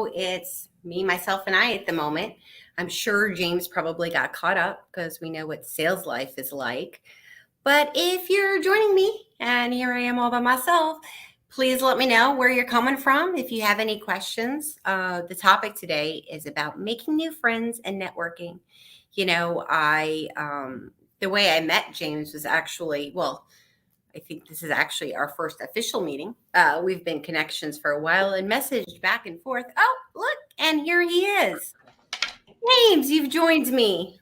So it's me, myself, and I at the moment. I'm sure James probably got caught up because we know what sales life is like. But if you're joining me and here I am all by myself, please let me know where you're coming from. If you have any questions, the topic today is about making new friends and networking. The way I met James was actually, well, I think this is actually our first official meeting. We've been connections for a while and messaged back and forth. Oh, look, and here he is. James, you've joined me.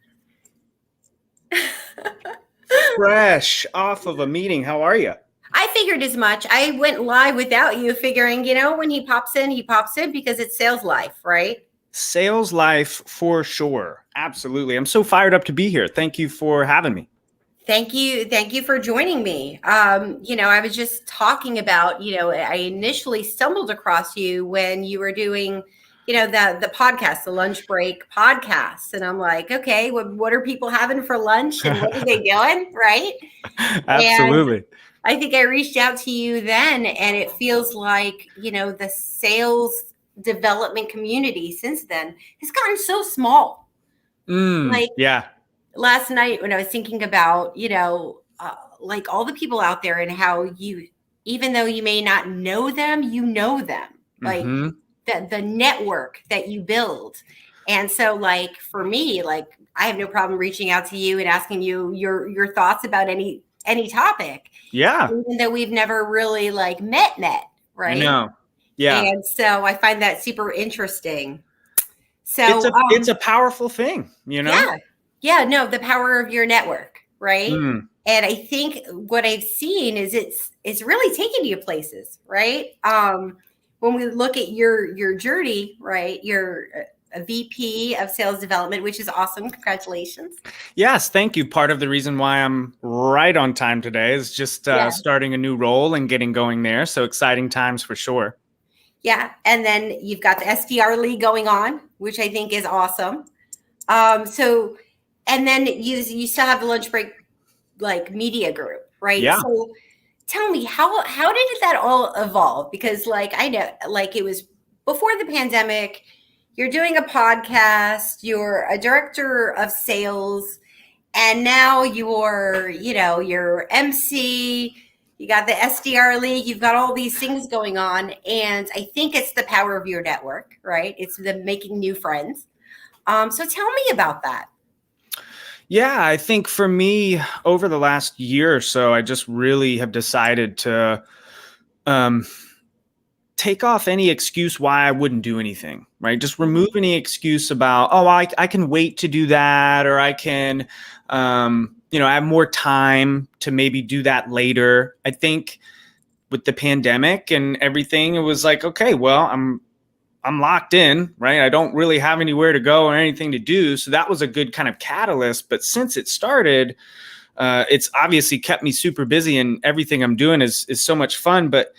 Fresh off of a meeting. How are you? I figured as much. I went live without you, figuring, when he pops in because it's sales life, right? Sales life for sure. Absolutely. I'm so fired up to be here. Thank you for having me. Thank you for joining me. I was just talking about, I initially stumbled across you when you were doing, the podcast, the lunch break podcast. And I'm like, okay, what are people having for lunch and what are they doing? Right. Absolutely. And I think I reached out to you then, and it feels like, the sales development community since then has gotten so small. Yeah. Last night when I was thinking about, like all the people out there and how even though you may not know them, like the network that you build. And so like, for me, like I have no problem reaching out to you and asking you your thoughts about any topic. Yeah. Even though we've never really like met, right? I know. Yeah. And so I find that super interesting. So it's a powerful thing, Yeah. Yeah, no, the power of your network, right? Mm. And I think what I've seen is it's really taking you places, right? When we look at your journey, right? You're a VP of sales development, which is awesome. Congratulations. Yes, thank you. Part of the reason why I'm right on time today is just starting a new role and getting going there. So exciting times for sure. Yeah, and then you've got the SDR league going on, which I think is awesome. And then you still have the lunch break like media group, right? Yeah. So tell me, how did that all evolve? Because like I know, like it was before the pandemic, you're doing a podcast, you're a director of sales, and now you're MC, you got the SDR league, you've got all these things going on. And I think it's the power of your network, right? It's the making new friends. So tell me about that. Yeah, I think for me, over the last year or so, I just really have decided to take off any excuse why I wouldn't do anything, right? Just remove any excuse about, I can wait to do that, or I can, I have more time to maybe do that later. I think with the pandemic and everything, it was like, okay, well, I'm locked in, right? I don't really have anywhere to go or anything to do. So that was a good kind of catalyst. But since it started, it's obviously kept me super busy, and everything I'm doing is so much fun. But,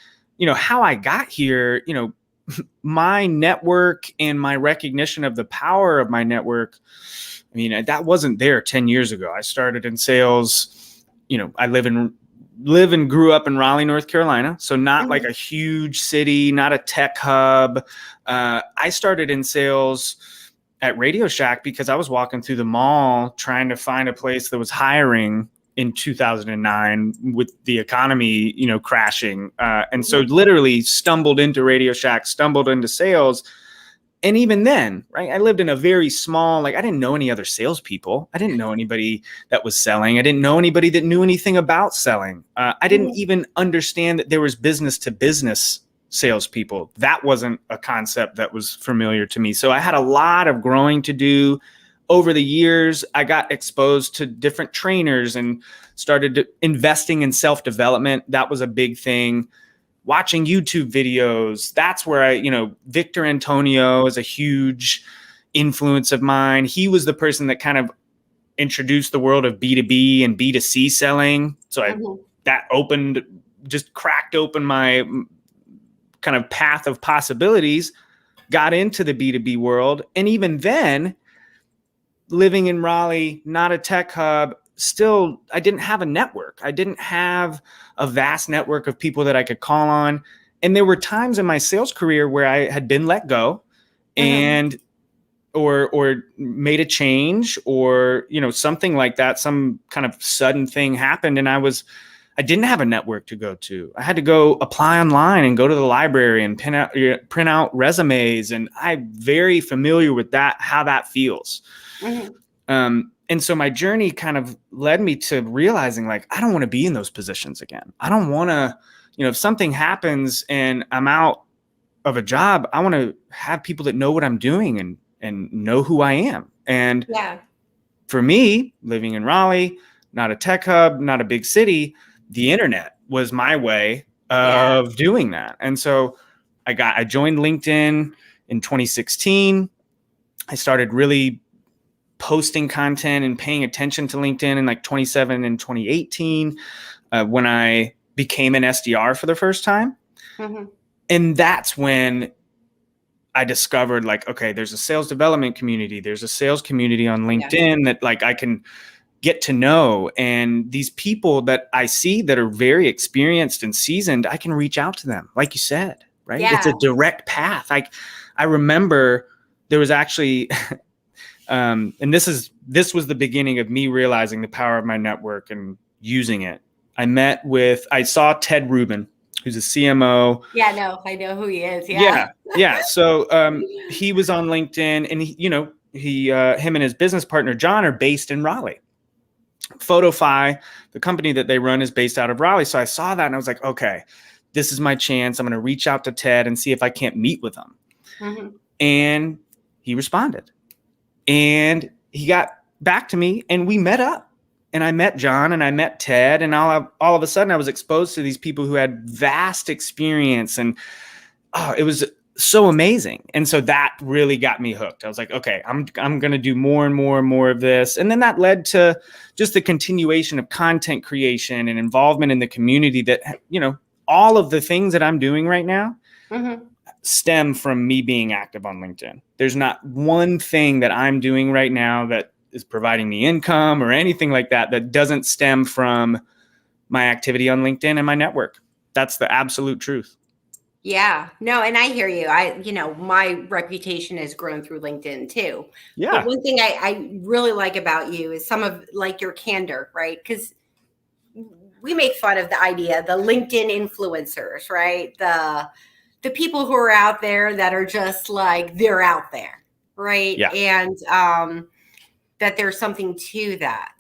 how I got here, my network and my recognition of the power of my network, I mean, that wasn't there 10 years ago. I started in sales, I live and grew up in Raleigh, North Carolina. So not like a huge city, not a tech hub. I started in sales at Radio Shack because I was walking through the mall trying to find a place that was hiring in 2009 with the economy, crashing. And so literally stumbled into Radio Shack, stumbled into sales. And even then, right, I lived in a very small, I didn't know any other salespeople. I didn't know anybody that was selling. I didn't know anybody that knew anything about selling. I didn't even understand that there was business to business salespeople. That wasn't a concept that was familiar to me. So I had a lot of growing to do. Over the years, I got exposed to different trainers and started investing in self-development. That was a big thing. Watching YouTube videos, that's where Victor Antonio is a huge influence of mine. He was the person that kind of introduced the world of B2B and B2C selling. So that cracked open my kind of path of possibilities, got into the B2B world. And even then, living in Raleigh, not a tech hub, still, I didn't have a network. I didn't have a vast network of people that I could call on. And there were times in my sales career where I had been let go and or made a change, or something like that, some kind of sudden thing happened, and I didn't have a network to go to. I had to go apply online and go to the library and print out resumes, and I'm very familiar with that, how that feels. And so my journey kind of led me to realizing, like, I don't want to be in those positions again. I don't want to, if something happens and I'm out of a job, I want to have people that know what I'm doing and know who I am. And for me, living in Raleigh, not a tech hub, not a big city, the internet was my way of doing that. And so I joined LinkedIn in 2016. I started really posting content and paying attention to LinkedIn in like 2017 and 2018 when I became an SDR for the first time. And that's when I discovered, like, okay, there's a sales development community. There's a sales community on LinkedIn that, like, I can get to know. And these people that I see that are very experienced and seasoned, I can reach out to them. Like you said, right? It's a direct path. I remember there was actually, and this was the beginning of me realizing the power of my network and using it. I saw Ted Rubin, who's a CMO. Yeah, no, I know who he is. Yeah. So he was on LinkedIn, and him and his business partner John are based in Raleigh. Photofy, the company that they run, is based out of Raleigh. So I saw that and I was like, okay, this is my chance. I'm going to reach out to Ted and see if I can't meet with him. And he responded, and he got back to me, and we met up. And I met John and I met Ted, and all of a sudden I was exposed to these people who had vast experience, and it was so amazing. And so that really got me hooked. I was like, okay, I'm going to do more and more and more of this. And then that led to just the continuation of content creation and involvement in the community that, all of the things that I'm doing right now stem from me being active on LinkedIn. There's not one thing that I'm doing right now that is providing me income or anything like that doesn't stem from my activity on LinkedIn and my network. That's the absolute truth. Yeah, no, and I hear you. My reputation has grown through LinkedIn too. Yeah. But one thing I really like about you is some of, like, your candor, right? Because we make fun of the idea, the LinkedIn influencers, right? The people who are out there that are just like, they're out there, right? Yeah. And that there's something to that.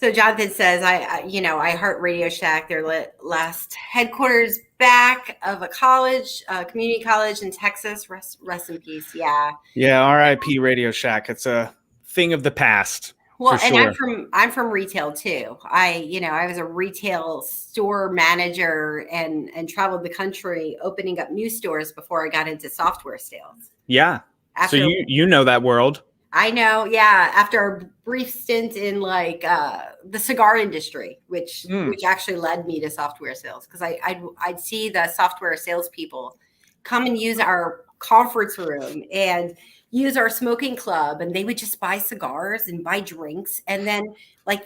So Jonathan says, I heart Radio Shack, their last headquarters back of a college, community college in Texas. Rest in peace. Yeah. Yeah. RIP Radio Shack. It's a thing of the past. Well, and sure. I'm from retail too. I was a retail store manager and traveled the country opening up new stores before I got into software sales. Yeah. So you know that world. I know. Yeah. After a brief stint in the cigar industry, which actually led me to software sales, because I'd see the software salespeople come and use our conference room and use our smoking club, and they would just buy cigars and buy drinks, and then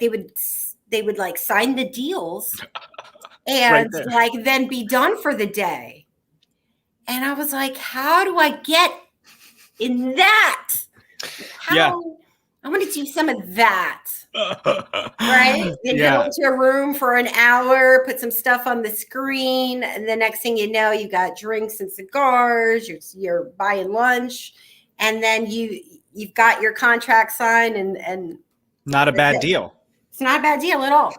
they would sign the deals and then be done for the day. And I was like, how do I get in that? I want to do some of that. Right? Then go into a room for an hour, put some stuff on the screen, and the next thing you know, you got drinks and cigars, you're buying lunch, and then you've got your contract signed, and not a bad deal. It's not a bad deal at all.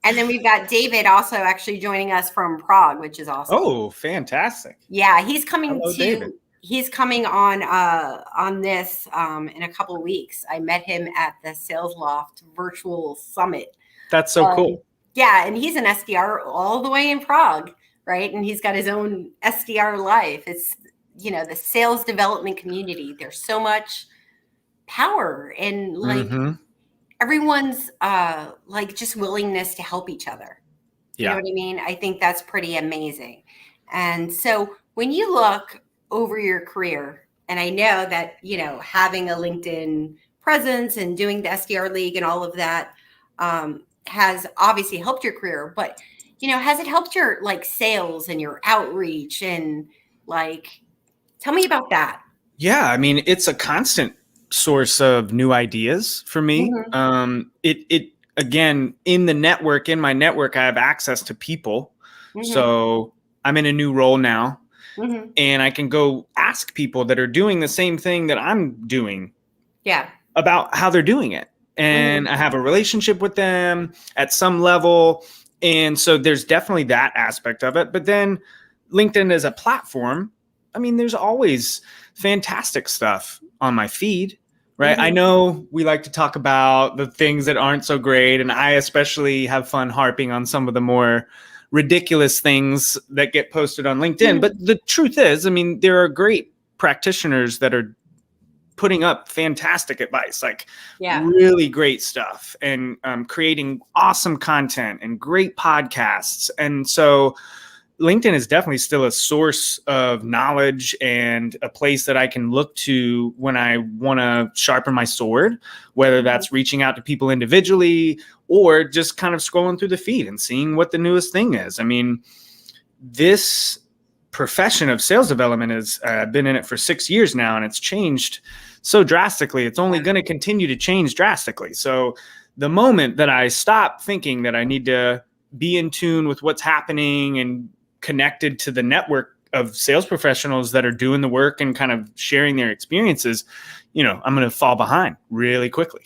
And then we've got David also actually joining us from Prague, which is awesome. Oh, fantastic. Yeah, he's coming David. He's coming on this in a couple of weeks. I met him at the Sales Loft virtual summit. That's so cool. Yeah, and he's an SDR all the way in Prague, right? And he's got his own SDR life. It's, the sales development community. There's so much power and everyone's just willingness to help each other. You know what I mean? I think that's pretty amazing. And so when you look over your career, and I know that, having a LinkedIn presence and doing the SDR League and all of that has obviously helped your career, but, has it helped your sales and your outreach and Like, tell me about that. Yeah, I mean, it's a constant source of new ideas for me. It again, in my network, I have access to people. So I'm in a new role now, and I can go ask people that are doing the same thing that I'm doing. Yeah. About how they're doing it. And I have a relationship with them at some level. And so there's definitely that aspect of it. But then LinkedIn as a platform, I mean, there's always fantastic stuff on my feed, right? I know we like to talk about the things that aren't so great. And I especially have fun harping on some of the more ridiculous things that get posted on LinkedIn. But the truth is, I mean, there are great practitioners that are putting up fantastic advice, like really great stuff, and creating awesome content and great podcasts. And so LinkedIn is definitely still a source of knowledge and a place that I can look to when I want to sharpen my sword, whether that's reaching out to people individually or just kind of scrolling through the feed and seeing what the newest thing is. I mean, this profession of sales development has been in it for 6 years now, and it's changed so drastically. It's only going to continue to change drastically. So the moment that I stop thinking that I need to be in tune with what's happening and connected to the network of sales professionals that are doing the work and kind of sharing their experiences, you know, I'm going to fall behind really quickly.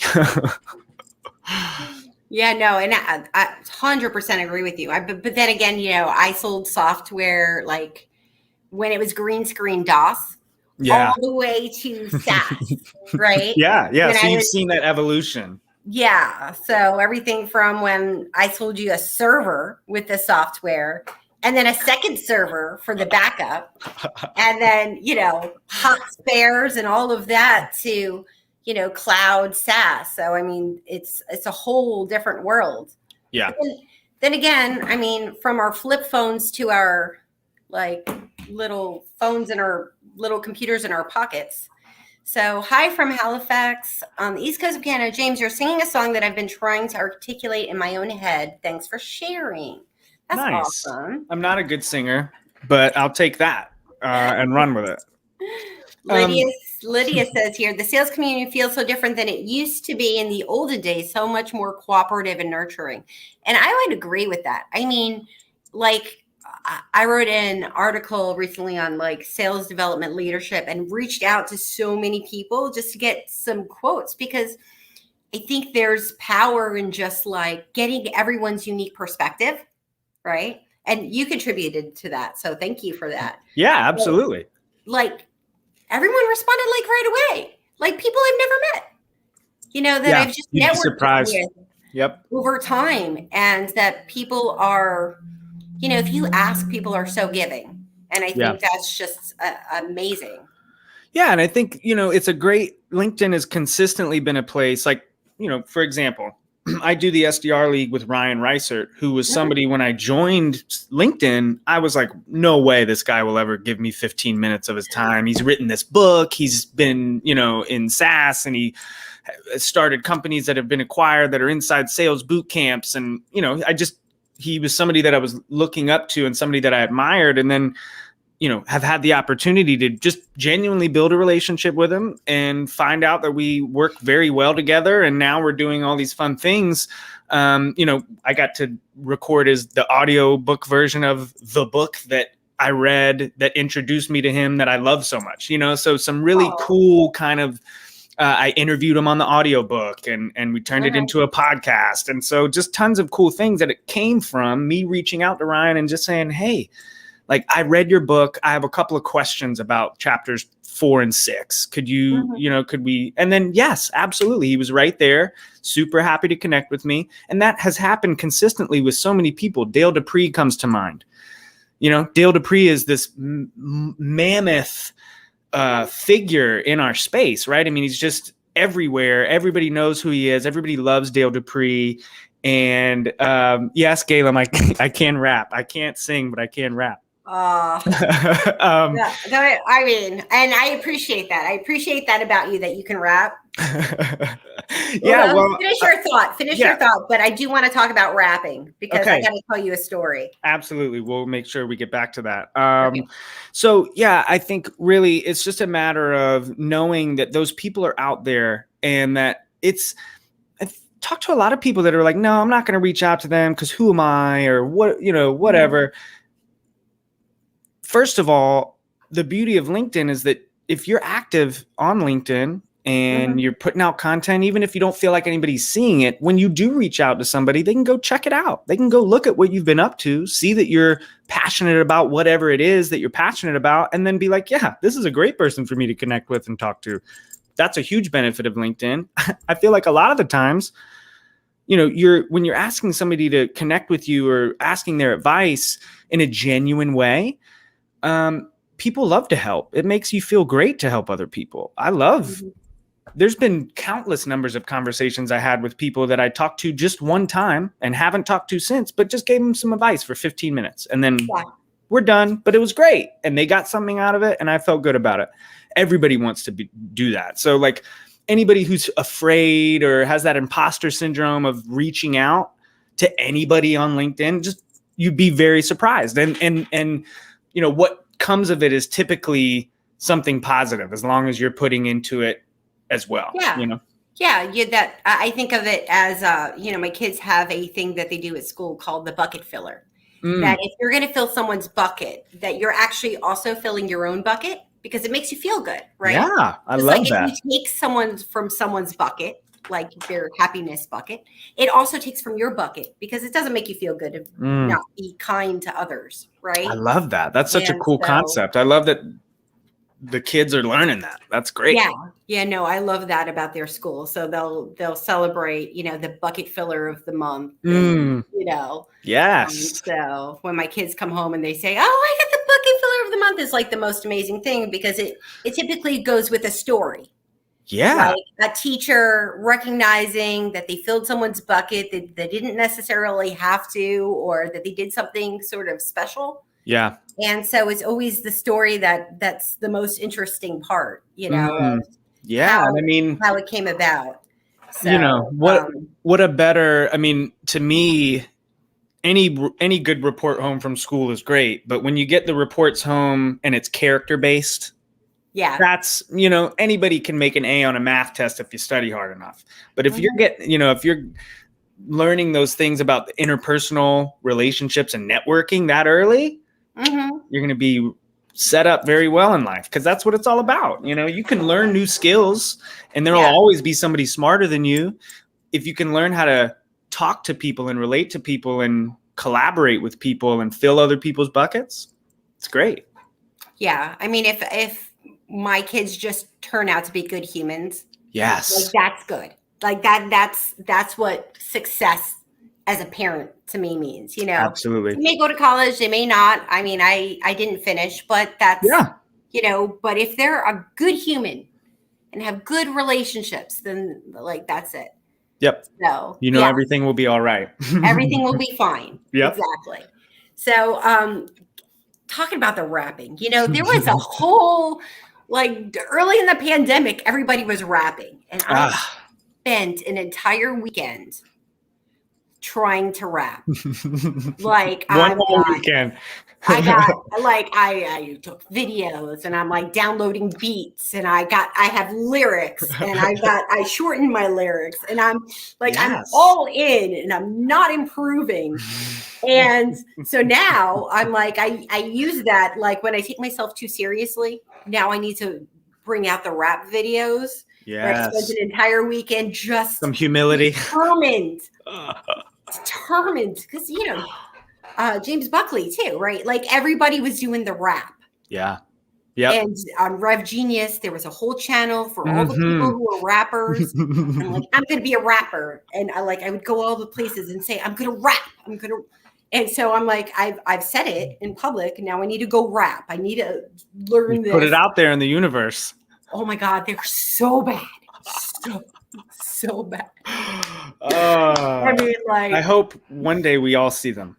Yeah, no, and I 100% agree with you. But then again, you know, I sold software like when it was green screen DOS, all the way to SaaS, right? Yeah. So you've seen that evolution. Yeah. So everything from when I sold you a server with the software, and then a second server for the backup, and then, you know, hot spares and all of that, to, you know, cloud SaaS. So, I mean, it's a whole different world. Yeah. Then again, I mean, from our flip phones to our like little phones and our little computers in our pockets. So, hi from Halifax on the east coast of Canada. James, you're singing a song that I've been trying to articulate in my own head. Thanks for sharing. That's nice. Awesome. I'm not a good singer, but I'll take that and run with it. Lydia says here, the sales community feels so different than it used to be in the olden days, so much more cooperative and nurturing. And I would agree with that. I mean, like, I wrote an article recently on like sales development leadership and reached out to so many people just to get some quotes, because I think there's power in just like getting everyone's unique perspective, right? And you contributed to that. So thank you for that. Yeah, absolutely. Like everyone responded like right away. Like people I've never met, you know, that I've just networked with over time. And that people are, you know, if you ask, people are so giving. And I think that's just amazing. Yeah. And I think, you know, it's a great, LinkedIn has consistently been a place like, you know, for example, I do the SDR League with Ryan Reisert, who was somebody when I joined LinkedIn, I was like, no way this guy will ever give me 15 minutes of his time. He's written this book. He's been, you know, in SaaS, and he started companies that have been acquired that are inside sales boot camps. And, you know, he was somebody that I was looking up to and somebody that I admired. And then, you know, have had the opportunity to just genuinely build a relationship with him and find out that we work very well together. And now we're doing all these fun things. You know, I got to record the audio book version of the book that I read that introduced me to him that I love so much, you know, so some really cool kind of, I interviewed him on the audiobook and we turned it into a podcast. And so just tons of cool things that it came from me reaching out to Ryan and just saying, hey, like, I read your book. I have a couple of questions about chapters 4 and 6. Could you, you know, could we? And then, yes, absolutely. He was right there, super happy to connect with me. And that has happened consistently with so many people. Dale Dupree comes to mind. You know, Dale Dupree is this mammoth figure in our space, right? I mean, he's just everywhere. Everybody knows who he is. Everybody loves Dale Dupree. And yes, Galen, I can rap. I can't sing, but I can rap. Uh, um, I mean, and I appreciate that. I appreciate that about you, that you can rap. yeah, well, Finish your thought. Finish yeah. your thought. But I do want to talk about rapping because I Okay. got to tell you a story. Absolutely. We'll make sure we get back to that. Okay. So yeah, I think really it's just a matter of knowing that those people are out there, and that I've talked to a lot of people that are like, no, I'm not going to reach out to them because who am I, or what, whatever. First of all, the beauty of LinkedIn is that if you're active on LinkedIn and you're putting out content, even if you don't feel like anybody's seeing it, when you do reach out to somebody, they can go check it out. They can go look at what you've been up to, see that you're passionate about whatever it is that you're passionate about, and then be like, yeah, this is a great person for me to connect with and talk to. That's a huge benefit of LinkedIn. I feel like a lot of the times, when you're asking somebody to connect with you or asking their advice in a genuine way, people love to help. It makes you feel great to help other people. There's been countless numbers of conversations I had with people that I talked to just one time and haven't talked to since, but just gave them some advice for 15 minutes and then we're done, but it was great. And they got something out of it and I felt good about it. Everybody wants to do that. So like anybody who's afraid or has that imposter syndrome of reaching out to anybody on LinkedIn, just you'd be very surprised. And what comes of it is typically something positive as long as you're putting into it as well. That I think of it as my kids have a thing that they do at school called the bucket filler. That if you're going to fill someone's bucket, that you're actually also filling your own bucket, because it makes you feel good, right? Yeah, I Just love like that. If you take someone's bucket, like their happiness bucket, it also takes from your bucket, because it doesn't make you feel good to not be kind to others, right? I love that. That's such a cool concept. I love that the kids are learning that. That's great. No, I love that about their school. So they'll celebrate, the bucket filler of the month. And, yes. So when my kids come home and they say, "Oh, I got the bucket filler of the month," it's like the most amazing thing, because it typically goes with a story. Yeah. Like a teacher recognizing that they filled someone's bucket that they didn't necessarily have to, or that they did something sort of special. Yeah. And so it's always the story that's the most interesting part, Yeah. how, I mean, how it came about. So, what a better, to me, any good report home from school is great, but when you get the reports home and it's character based, that's, anybody can make an A on a math test if you study hard enough. But if if you're learning those things about the interpersonal relationships and networking that early, you're going to be set up very well in life, because that's what it's all about. You can learn new skills and there will always be somebody smarter than you. If you can learn how to talk to people and relate to people and collaborate with people and fill other people's buckets, it's great. Yeah. I mean, if my kids just turn out to be good humans, yes, that's good. Like that's what success as a parent to me means, Absolutely. They may go to college, they may not. I mean, I didn't finish, but that's, but if they're a good human and have good relationships, then that's it. Yep. So, everything will be all right. Everything will be fine. Yep. Exactly. So, talking about the rapping, there was a whole, early in the pandemic, everybody was rapping, and I spent an entire weekend trying to rap. One whole weekend. I took videos and I'm downloading beats, and I have lyrics, and I shortened my lyrics, and I'm I'm all in and I'm not improving. And so now I'm I use that, when I take myself too seriously, now I need to bring out the rap videos. Yes. I spent an entire weekend just some humility. Determined, because James Buckley too, right? Everybody was doing the rap. Yeah. Yeah. And on Rev Genius, there was a whole channel for all the people who were rappers. I'm I'm gonna be a rapper, and I would go all the places and say, I'm gonna rap. And so I'm I've said it in public. Now I need to go rap. I need to learn this. Put it out there in the universe. Oh my God, they're so bad. So bad. I hope one day we all see them.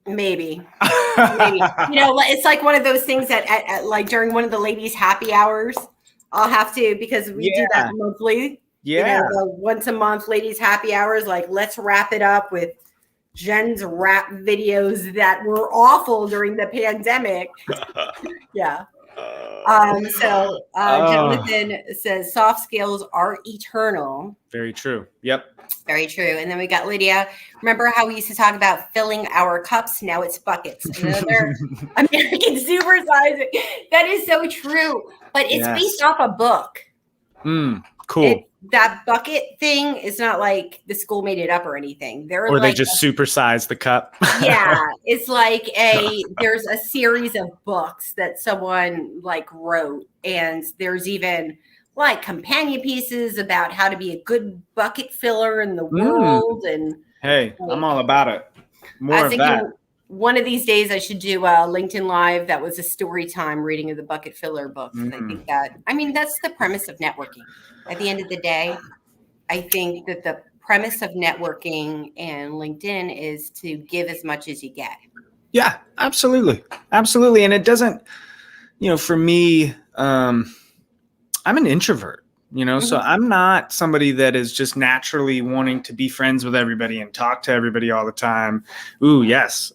Maybe. Maybe. It's like one of those things that at like during one of the ladies' happy hours, I'll have to, because we do that monthly. Yeah. The once a month ladies' happy hours. Like, let's wrap it up with Jen's rap videos that were awful during the pandemic. Yeah. Jonathan says soft skills are eternal. Very true. Yep. Very true. And then we got Lydia. Remember how we used to talk about filling our cups? Now it's buckets. Another American supersizer. That is so true. But it's based off a book. Cool. That bucket thing is not like the school made it up or anything. Or they just supersized the cup. Yeah. It's like there's a series of books that someone like wrote. And there's even like companion pieces about how to be a good bucket filler in the world. And hey, I'm all about it. More of that. One of these days I should do a LinkedIn Live that was a story time reading of the bucket filler books. I think that's the premise of networking. At the end of the day, I think that the premise of networking and LinkedIn is to give as much as you get. Yeah, absolutely. Absolutely. And it doesn't, for me, I'm an introvert, so I'm not somebody that is just naturally wanting to be friends with everybody and talk to everybody all the time. Ooh, yes.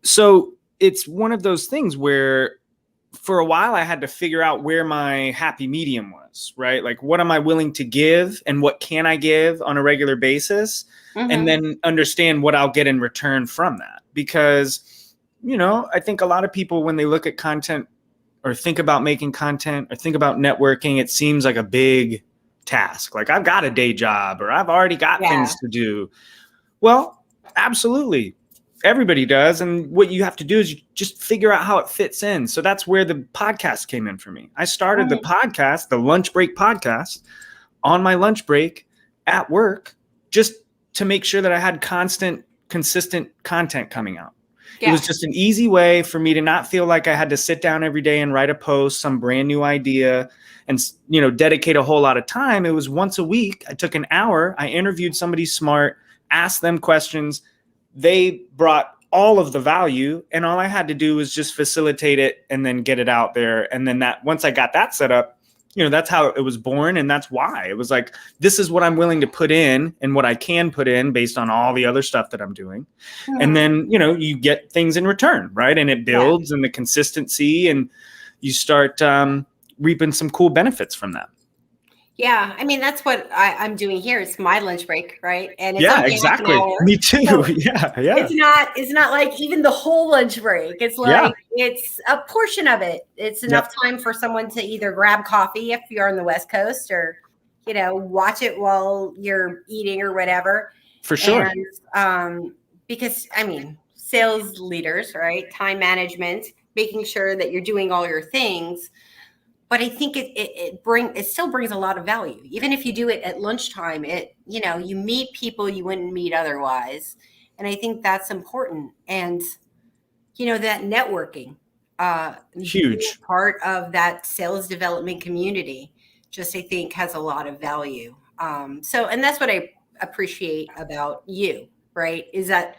So it's one of those things where for a while I had to figure out where my happy medium was, right? Like, what am I willing to give and what can I give on a regular basis? And then understand what I'll get in return from that. Because, I think a lot of people, when they look at content or think about making content or think about networking, it seems like a big task. Like, I've got a day job or I've already got things to do. Well, absolutely. Everybody does. And what you have to do is you just figure out how it fits in. So that's where the podcast came in for me. I started the podcast, the Lunch Break podcast, on my lunch break at work, just to make sure that I had consistent content coming out. It was just an easy way for me to not feel like I had to sit down every day and write a post, some brand new idea, and, dedicate a whole lot of time. It was once a week. I took an hour. I interviewed somebody smart, asked them questions. They brought all of the value, and all I had to do was just facilitate it and then get it out there. And then once I got that set up, that's how it was born. And that's why it was like, this is what I'm willing to put in and what I can put in based on all the other stuff that I'm doing. And then, you get things in return, right? And it builds and the consistency, and you start reaping some cool benefits from that. Yeah, I mean, that's what I'm doing here. It's my lunch break, right? And it's exactly. Me too. So yeah. It's not like even the whole lunch break. It's like it's a portion of it. It's enough time for someone to either grab coffee if you're on the West Coast, or watch it while you're eating or whatever. For sure. And because sales leaders, right? Time management, making sure that you're doing all your things. But I think it still brings a lot of value. Even if you do it at lunchtime, you meet people you wouldn't meet otherwise. And I think that's important. And, that networking, huge part of that sales development community, just, I think, has a lot of value. And that's what I appreciate about you, right? Is that,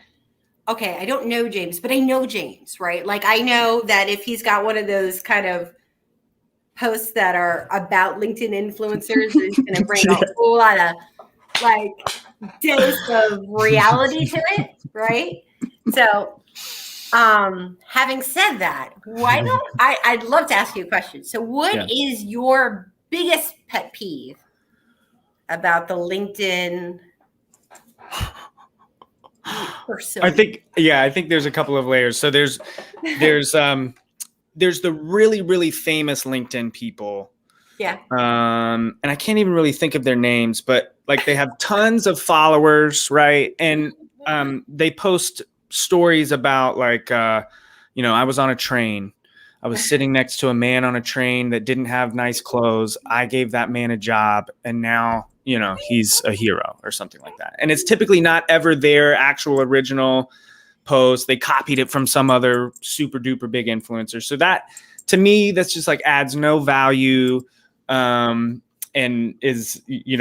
okay, I don't know James, but I know James, right? Like, I know that if he's got one of those kind of posts that are about LinkedIn influencers, it's going to bring a whole lot of like dose of reality to it, right? So, having said that, why don't I'd love to ask you a question. So, what is your biggest pet peeve about the LinkedIn persona? I think there's a couple of layers. So there's the really, really famous LinkedIn people. Yeah. And I can't even really think of their names, but like they have tons of followers, right? And they post stories about like, I was on a train. I was sitting next to a man on a train that didn't have nice clothes. I gave that man a job, and now, he's a hero or something like that. And it's typically not ever their actual original post. They copied it from some other super duper big influencer. So that, to me, that's just like adds no value. And and is,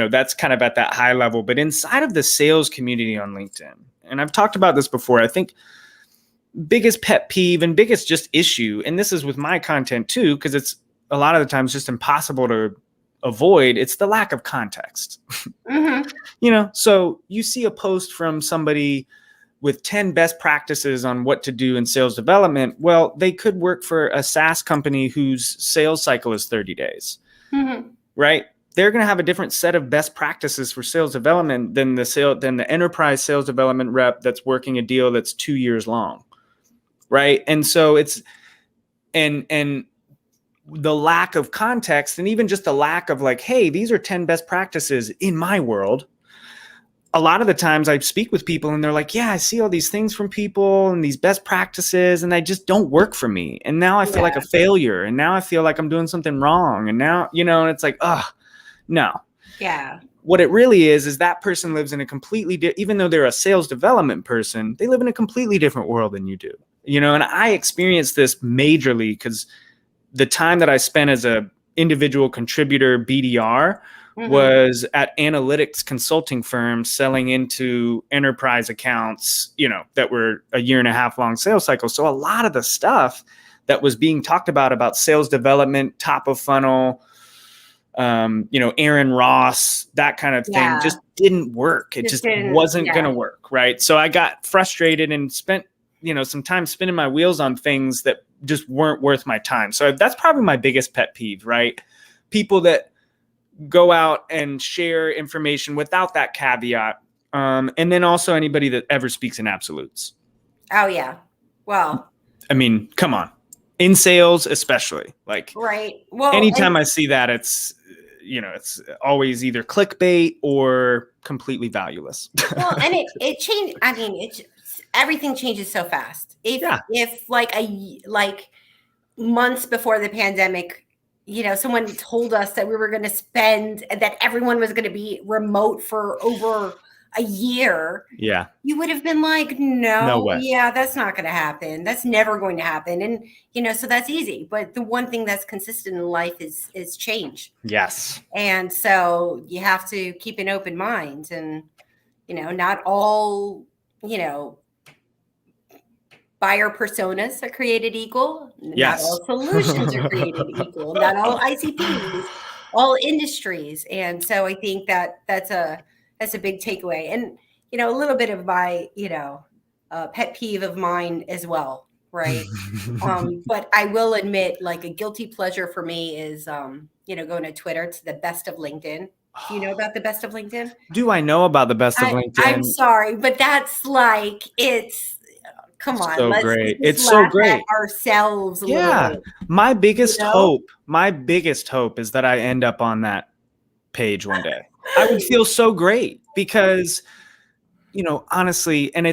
that's kind of at that high level. But inside of the sales community on LinkedIn, and I've talked about this before, I think biggest pet peeve and biggest just issue, and this is with my content too, because it's a lot of the times just impossible to avoid, it's the lack of context. Mm-hmm. So you see a post from somebody with 10 best practices on what to do in sales development. Well, they could work for a SaaS company whose sales cycle is 30 days, right? They're going to have a different set of best practices for sales development than the enterprise sales development rep that's working a deal that's 2 years long, right? And so it's and the lack of context, and even just the lack of like, hey, these are 10 best practices in my world. A lot of the times I speak with people and they're like, yeah, I see all these things from people and these best practices and they just don't work for me. And now I feel like a failure. And now I feel like I'm doing something wrong. And now, and it's like, no. Yeah. What it really is that person lives in a completely even though they're a sales development person, they live in a completely different world than you do. And I experienced this majorly because the time that I spent as a individual contributor BDR was at analytics consulting firms selling into enterprise accounts, that were a 1.5 year long sales cycle. So a lot of the stuff that was being talked about sales development, top of funnel, Aaron Ross, that kind of thing just didn't work. It just wasn't going to work. Right. So I got frustrated and spent, some time spinning my wheels on things that just weren't worth my time. So that's probably my biggest pet peeve, right? People that go out and share information without that caveat. And then also anybody that ever speaks in absolutes. Oh yeah. Well, I mean, come on. In sales, especially, like, right. Well, anytime I see that, it's always either clickbait or completely valueless. Well, and it changed. I mean, everything changes so fast. If like months before the pandemic, someone told us that we were going to that everyone was going to be remote for over a year. Yeah. You would have been like, no way. Yeah, that's not going to happen. That's never going to happen. And, so that's easy. But the one thing that's consistent in life is change. Yes. And so you have to keep an open mind and, not all, buyer personas are created equal. Yes. Not all solutions are created equal. Not all ICPs, all industries. And so I think that's a big takeaway. And, a little bit of my, pet peeve of mine as well. Right. But I will admit, like, a guilty pleasure for me is, going to Twitter to the best of LinkedIn. Do you know about the best of LinkedIn? Do I know about the best of LinkedIn? I'm sorry, but that's like, come on, so great. It's so great. Ourselves a little bit. My biggest hope is that I end up on that page one day. I would feel so great because, honestly, and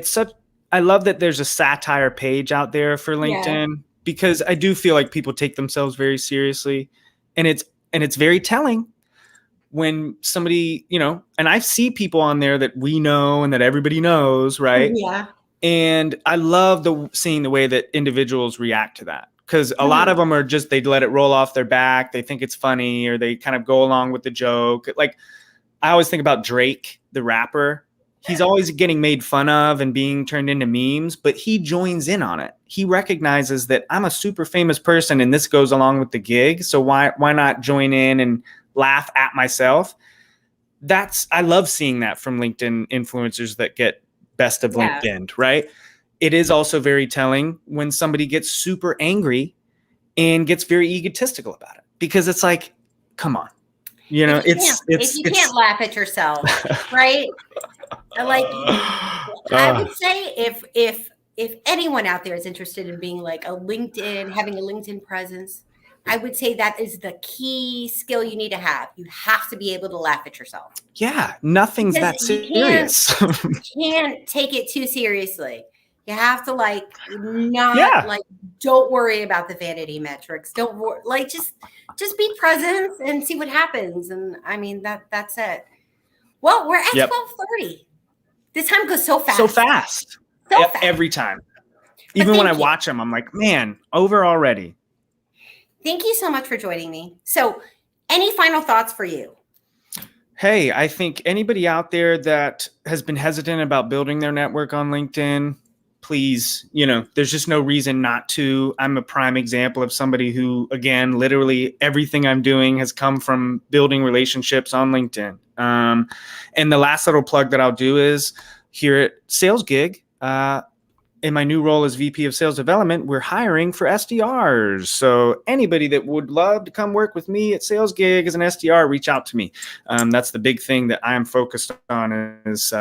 I love that there's a satire page out there for LinkedIn because I do feel like people take themselves very seriously, and it's very telling when somebody, and I see people on there that we know and that everybody knows, right? Yeah. And I love seeing the way that individuals react to that, because a lot of them are just, they let it roll off their back. They think it's funny, or they kind of go along with the joke. Like, I always think about Drake, the rapper. He's always getting made fun of and being turned into memes, but he joins in on it. He recognizes that I'm a super famous person and this goes along with the gig. So why not join in and laugh at myself? I love seeing that from LinkedIn influencers that get best of LinkedIn, right? It is also very telling when somebody gets super angry and gets very egotistical about it, because it's like, come on, if you can't laugh at yourself, right? Like, I would say if anyone out there is interested in being like having a LinkedIn presence, I would say that is the key skill you need to have. You have to be able to laugh at yourself. Yeah, nothing's that serious. You can't take it too seriously. You have to don't worry about the vanity metrics. Don't worry, just be present and see what happens. And I mean, that's it. Well, we're at 12:30. This time goes so fast. So fast. Every time. Even when I watch them, I'm like, man, over already. Thank you so much for joining me. So, any final thoughts for you? hey, I think anybody out there that has been hesitant about building their network on LinkedIn, please, there's just no reason not to. I'm a prime example of somebody who, again, literally everything I'm doing has come from building relationships on LinkedIn. And the last little plug that I'll do is here at Sales Gig, in my new role as VP of Sales Development, we're hiring for SDRs. So anybody that would love to come work with me at Sales Gig as an SDR, reach out to me. That's the big thing that I'm focused on is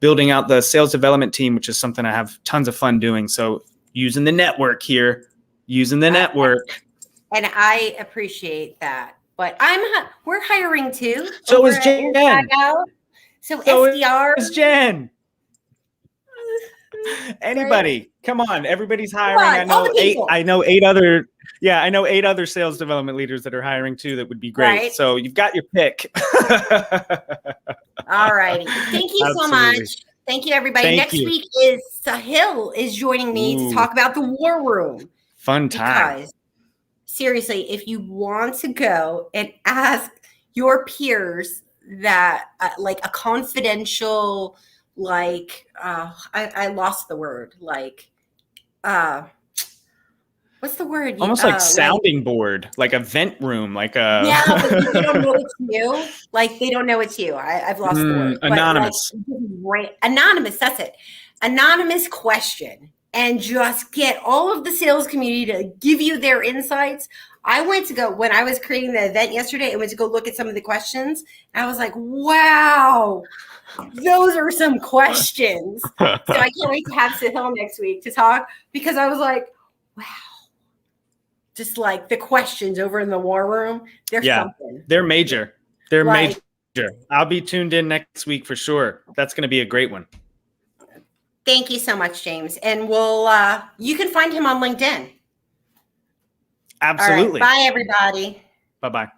building out the sales development team, which is something I have tons of fun doing. So using the network here, network. And I appreciate that. But we're hiring too. So is Jen. So SDR is Jen. Anybody, right? Come on! Everybody's hiring. I know eight other sales development leaders that are hiring too. That would be great. Right. So you've got your pick. All righty. Thank you so much. Thank you, everybody. Next week is Sahil is joining me to talk about the war room. Fun time. Because seriously, if you want to go and ask your peers that like a confidential. I lost the word. What's the word? Almost like sounding board, like a vent room, like a. Yeah, but they don't know it's you. Like they don't know it's you. I've lost the word. Anonymous. Anonymous. That's it. Anonymous question, and just get all of the sales community to give you their insights. I went to go when I was creating the event yesterday. I went to go look at some of the questions, and I was like, wow. Those are some questions. So I can't wait to have Sahil next week to talk because I was like, wow. Just like the questions over in the war room, they're something. They're major. They're major. I'll be tuned in next week for sure. That's going to be a great one. Thank you so much, James. And you can find him on LinkedIn. Absolutely. All right, bye, everybody. Bye-bye.